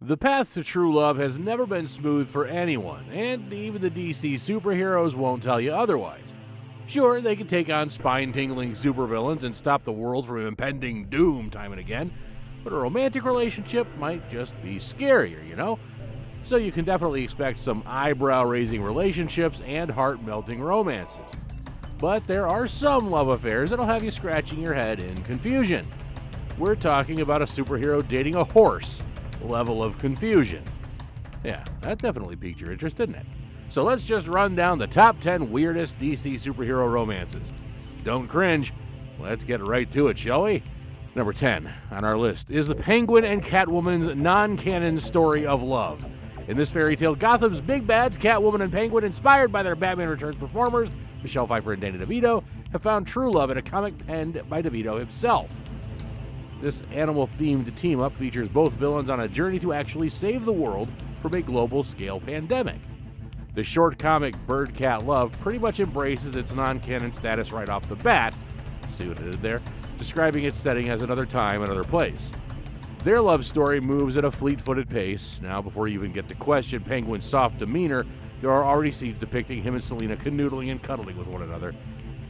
The path to true love has never been smooth for anyone, and even the DC superheroes won't tell you otherwise. Sure, they can take on spine-tingling supervillains and stop the world from impending doom time and again, but a romantic relationship might just be scarier, you know? So you can definitely expect some eyebrow-raising relationships and heart-melting romances. But there are some love affairs that'll have you scratching your head in confusion. We're talking about a superhero dating a horse level of confusion. Yeah, that definitely piqued your interest, didn't it? So let's just run down the top 10 weirdest DC superhero romances. Don't cringe. Let's get right to it, shall we? Number 10 on our list is the Penguin and Catwoman's non-canon story of love. In this fairy tale, Gotham's big bads, Catwoman and Penguin, inspired by their Batman Returns performers, Michelle Pfeiffer and Danny DeVito, have found true love in a comic penned by DeVito himself. This animal-themed team-up features both villains on a journey to actually save the world from a global-scale pandemic. The short comic Bird-Cat Love pretty much embraces its non-canon status right off the bat, see what I did there, describing its setting as another time, another place. Their love story moves at a fleet-footed pace. Now, before you even get to question Penguin's soft demeanor, there are already scenes depicting him and Selina canoodling and cuddling with one another.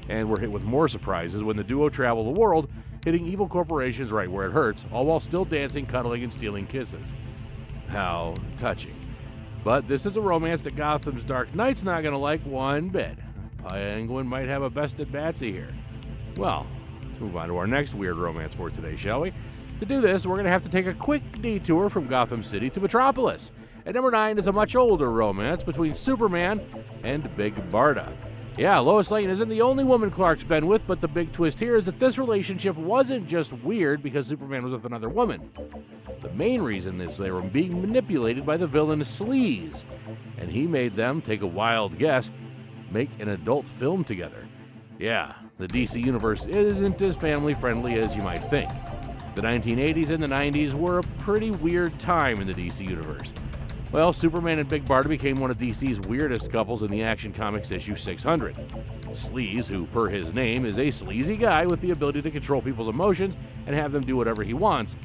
And we're hit with more surprises when the duo travel the world, hitting evil corporations right where it hurts, all while still dancing, cuddling, and stealing kisses. How touching. But this is a romance that Gotham's Dark Knight's not going to like one bit. Penguin might have a bested Batsy here. Well, let's move on to our next weird romance for today, shall we? To do this, we're going to have to take a quick detour from Gotham City to Metropolis. At number 9 is a much older romance between Superman and Big Barda. Yeah, Lois Lane isn't the only woman Clark's been with, but the big twist here is that this relationship wasn't just weird because Superman was with another woman. The main reason is they were being manipulated by the villain Sleaze, and he made them, take a wild guess, make an adult film together. Yeah, the DC universe isn't as family-friendly as you might think. The 1980s and the 90s were a pretty weird time in the DC universe. Well, Superman and Big Barda became one of DC's weirdest couples in the Action Comics issue 600. Sleaze, who per his name is a sleazy guy with the ability to control people's emotions and have them do whatever he wants.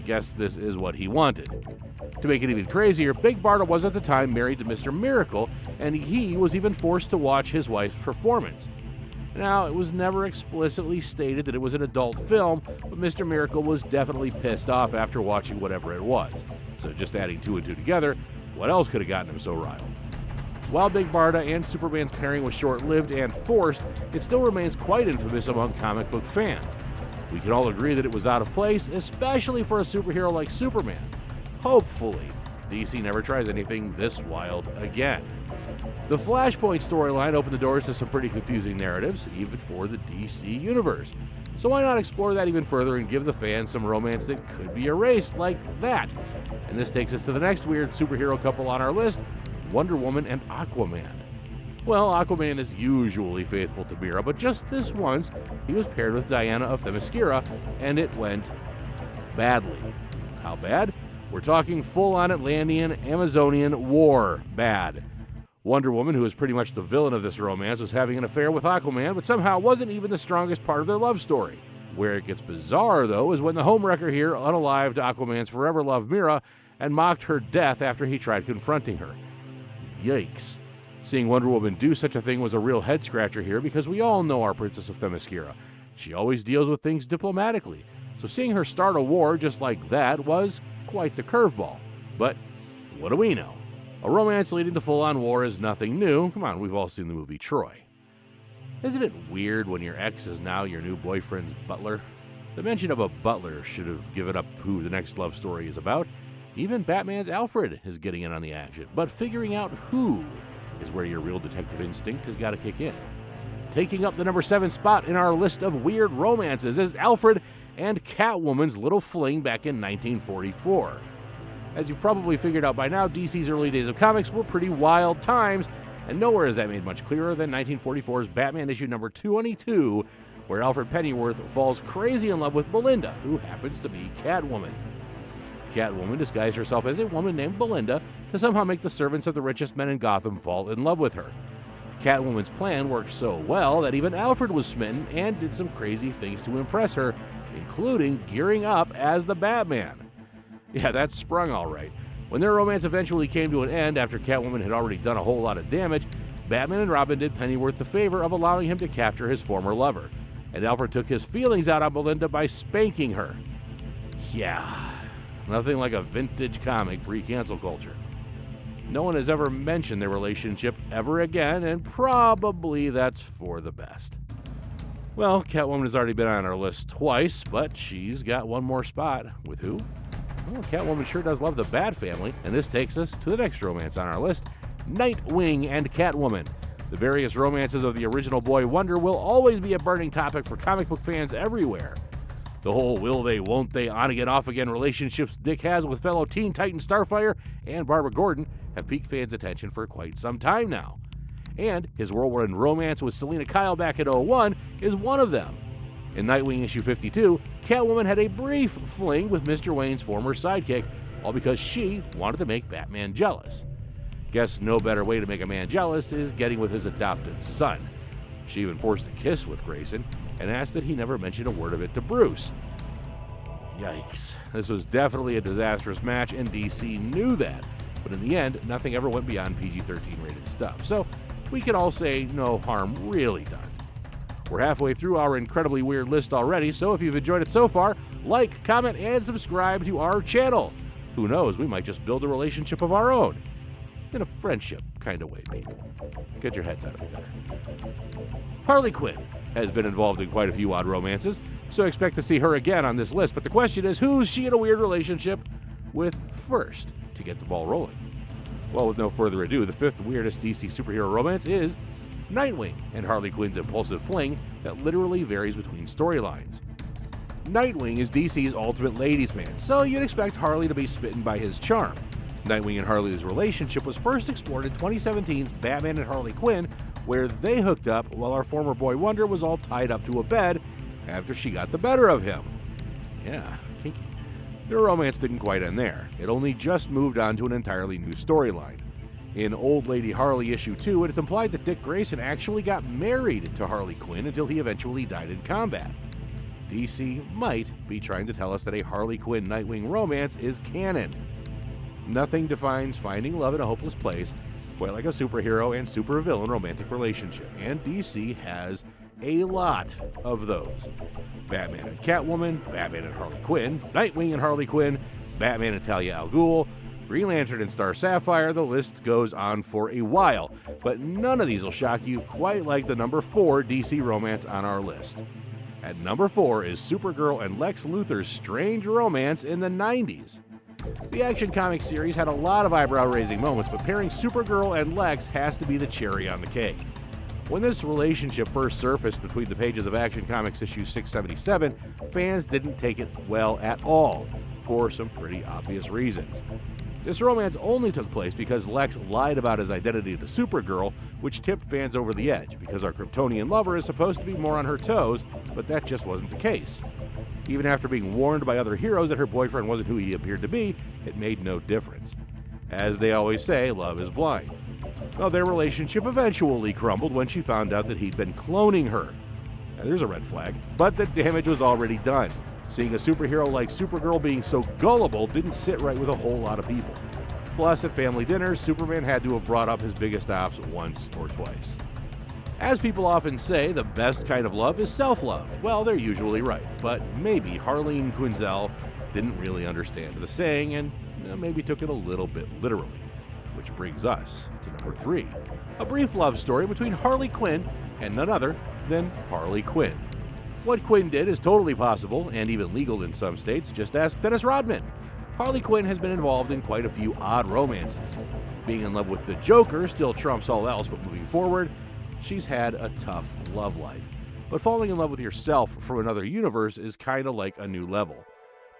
Guess this is what he wanted. To make it even crazier, Big Barda was at the time married to Mr. Miracle, and he was even forced to watch his wife's performance. Now, it was never explicitly stated that it was an adult film, but Mr. Miracle was definitely pissed off after watching whatever it was. So just adding two and two together, what else could have gotten him so riled? While Big Barda and Superman's pairing was short-lived and forced, it still remains quite infamous among comic book fans. We can all agree that it was out of place, especially for a superhero like Superman. Hopefully, DC never tries anything this wild again. The Flashpoint storyline opened the doors to some pretty confusing narratives, even for the DC universe. So why not explore that even further and give the fans some romance that could be erased like that? And this takes us to the next weird superhero couple on our list, Wonder Woman and Aquaman. Well, Aquaman is usually faithful to Mira, but just this once, he was paired with Diana of Themyscira, and it went badly. How bad? We're talking full-on Atlantean, Amazonian war bad. Wonder Woman, who is pretty much the villain of this romance, was having an affair with Aquaman, but somehow wasn't even the strongest part of their love story. Where it gets bizarre, though, is when the homewrecker here unalived Aquaman's forever love Mira and mocked her death after he tried confronting her. Yikes. Seeing Wonder Woman do such a thing was a real head-scratcher here because we all know our Princess of Themyscira. She always deals with things diplomatically, so seeing her start a war just like that was quite the curveball. But what do we know? A romance leading to full-on war is nothing new. Come on, we've all seen the movie Troy. Isn't it weird when your ex is now your new boyfriend's butler? The mention of a butler should have given up who the next love story is about. Even Batman's Alfred is getting in on the action, but figuring out who is where your real detective instinct has got to kick in. Taking up the number 7 spot in our list of weird romances is Alfred and Catwoman's little fling back in 1944. As you've probably figured out by now, DC's early days of comics were pretty wild times, and nowhere is that made much clearer than 1944's Batman issue number 22, where Alfred Pennyworth falls crazy in love with Belinda, who happens to be Catwoman. Catwoman disguised herself as a woman named Belinda to somehow make the servants of the richest men in Gotham fall in love with her. Catwoman's plan worked so well that even Alfred was smitten and did some crazy things to impress her, including gearing up as the Batman. Yeah, that's sprung all right. When their romance eventually came to an end after Catwoman had already done a whole lot of damage, Batman and Robin did Pennyworth the favor of allowing him to capture his former lover, and Alfred took his feelings out on Belinda by spanking her. Yeah, nothing like a vintage comic pre-cancel culture. No one has ever mentioned their relationship ever again, and probably that's for the best. Well, Catwoman has already been on our list twice, but she's got one more spot. With who? Well, Catwoman sure does love the Bat family, and this takes us to the next romance on our list, Nightwing and Catwoman. The various romances of the original boy Wonder will always be a burning topic for comic book fans everywhere. The whole will they, won't they, on again, off again relationships Dick has with fellow Teen Titan Starfire and Barbara Gordon have piqued fans' attention for quite some time now. And his whirlwind romance with Selina Kyle back in 2001 is one of them. In Nightwing issue 52, Catwoman had a brief fling with Mr. Wayne's former sidekick, all because she wanted to make Batman jealous. Guess no better way to make a man jealous is getting with his adopted son. She even forced a kiss with Grayson and asked that he never mention a word of it to Bruce. Yikes. This was definitely a disastrous match, and DC knew that. But in the end, nothing ever went beyond PG-13 rated stuff. So we can all say no harm really done. We're halfway through our incredibly weird list already, so if you've enjoyed it so far, like, comment, and subscribe to our channel. Who knows, we might just build a relationship of our own. In a friendship kind of way, people. Get your heads out of the gutter. Harley Quinn has been involved in quite a few odd romances, so expect to see her again on this list, but the question is, who's she in a weird relationship with first to get the ball rolling? Well, with no further ado, the fifth weirdest DC superhero romance is Nightwing and Harley Quinn's impulsive fling that literally varies between storylines. Nightwing is DC's ultimate ladies' man, so you'd expect Harley to be smitten by his charm. Nightwing and Harley's relationship was first explored in 2017's Batman and Harley Quinn, where they hooked up while our former boy Wonder was all tied up to a bed after she got the better of him. Yeah, kinky. Their romance didn't quite end there. It only just moved on to an entirely new storyline. In Old Lady Harley issue 2, it is implied that Dick Grayson actually got married to Harley Quinn until he eventually died in combat. DC might be trying to tell us that a Harley Quinn Nightwing romance is canon. Nothing defines finding love in a hopeless place quite like a superhero and supervillain romantic relationship, and DC has a lot of those. Batman and Catwoman, Batman and Harley Quinn, Nightwing and Harley Quinn, Batman and Talia al Ghul, Green Lantern and Star Sapphire, the list goes on for a while, but none of these will shock you quite like the number 4 DC romance on our list. At number 4 is Supergirl and Lex Luthor's strange romance in the 90s. The Action Comics series had a lot of eyebrow-raising moments, but pairing Supergirl and Lex has to be the cherry on the cake. When this relationship first surfaced between the pages of Action Comics issue 677, fans didn't take it well at all, for some pretty obvious reasons. This romance only took place because Lex lied about his identity to Supergirl, which tipped fans over the edge, because our Kryptonian lover is supposed to be more on her toes, but that just wasn't the case. Even after being warned by other heroes that her boyfriend wasn't who he appeared to be, it made no difference. As they always say, love is blind. Well, their relationship eventually crumbled when she found out that he'd been cloning her. Now, there's a red flag, but the damage was already done. Seeing a superhero like Supergirl being so gullible didn't sit right with a whole lot of people. Plus, at family dinners, Superman had to have brought up his biggest ops once or twice. As people often say, the best kind of love is self-love. Well, they're usually right, but maybe Harleen Quinzel didn't really understand the saying and maybe took it a little bit literally. Which brings us to number 3, a brief love story between Harley Quinn and none other than Harley Quinn. What Quinn did is totally possible, and even legal in some states, just ask Dennis Rodman. Harley Quinn has been involved in quite a few odd romances. Being in love with the Joker still trumps all else, but moving forward, she's had a tough love life. But falling in love with yourself from another universe is kinda like a new level.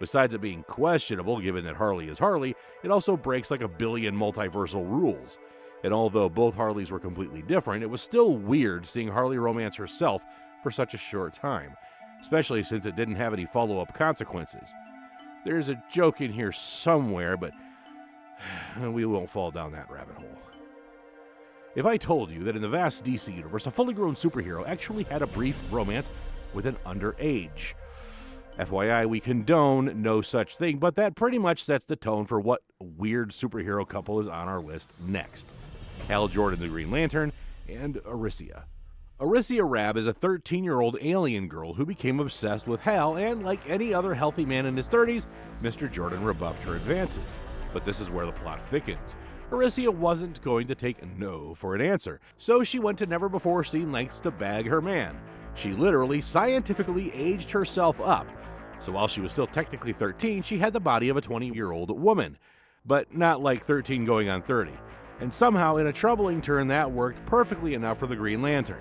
Besides it being questionable, given that Harley is Harley, it also breaks like a billion multiversal rules. And although both Harleys were completely different, it was still weird seeing Harley romance herself for such a short time, especially since it didn't have any follow-up consequences. There's a joke in here somewhere, but we won't fall down that rabbit hole. If I told you that in the vast DC universe, a fully grown superhero actually had a brief romance with an underage. FYI, we condone no such thing, but that pretty much sets the tone for what weird superhero couple is on our list next. Hal Jordan, the Green Lantern, and ARISIA. ARISIA Rabb is a 13-year-old alien girl who became obsessed with Hal, and like any other healthy man in his 30s, Mr. Jordan rebuffed her advances. But this is where the plot thickens. ARISIA wasn't going to take no for an answer, so she went to never-before-seen lengths to bag her man. She literally scientifically aged herself up. So while she was still technically 13, she had the body of a 20-year-old woman. But not like 13 going on 30. And somehow, in a troubling turn, that worked perfectly enough for the Green Lantern.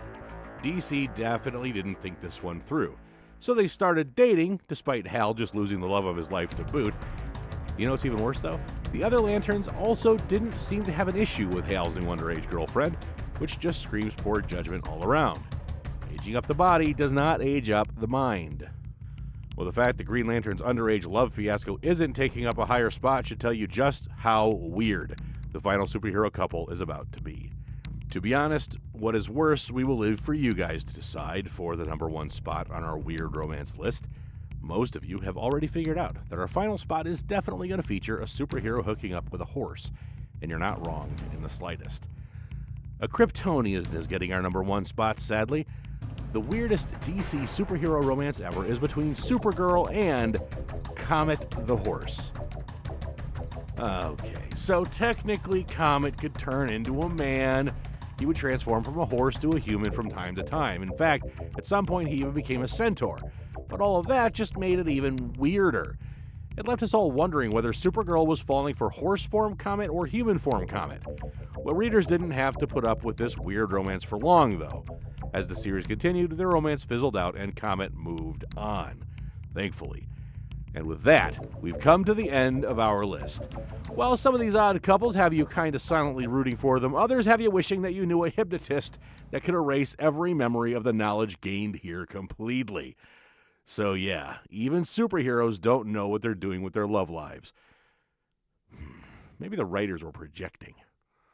DC definitely didn't think this one through. So they started dating, despite Hal just losing the love of his life to boot. You know what's even worse, though? The other Lanterns also didn't seem to have an issue with Hal's new underage girlfriend, which just screams poor judgment all around. Aging up the body does not age up the mind. Well, the fact that Green Lantern's underage love fiasco isn't taking up a higher spot should tell you just how weird the final superhero couple is about to be. To be honest, what is worse, we will leave for you guys to decide for the number one spot on our weird romance list. Most of you have already figured out that our final spot is definitely going to feature a superhero hooking up with a horse, and you're not wrong in the slightest. A Kryptonian is getting our number one spot, sadly. The weirdest DC superhero romance ever is between Supergirl and Comet the Horse. Okay, so technically Comet could turn into a man. He would transform from a horse to a human from time to time. In fact, at some point he even became a centaur. But all of that just made it even weirder. It left us all wondering whether Supergirl was falling for horse form Comet or human form Comet. Well, readers didn't have to put up with this weird romance for long, though. As the series continued, their romance fizzled out and Comet moved on, thankfully. And with that, we've come to the end of our list. While some of these odd couples have you kind of silently rooting for them, others have you wishing that you knew a hypnotist that could erase every memory of the knowledge gained here completely. So yeah, even superheroes don't know what they're doing with their love lives. Maybe the writers were projecting.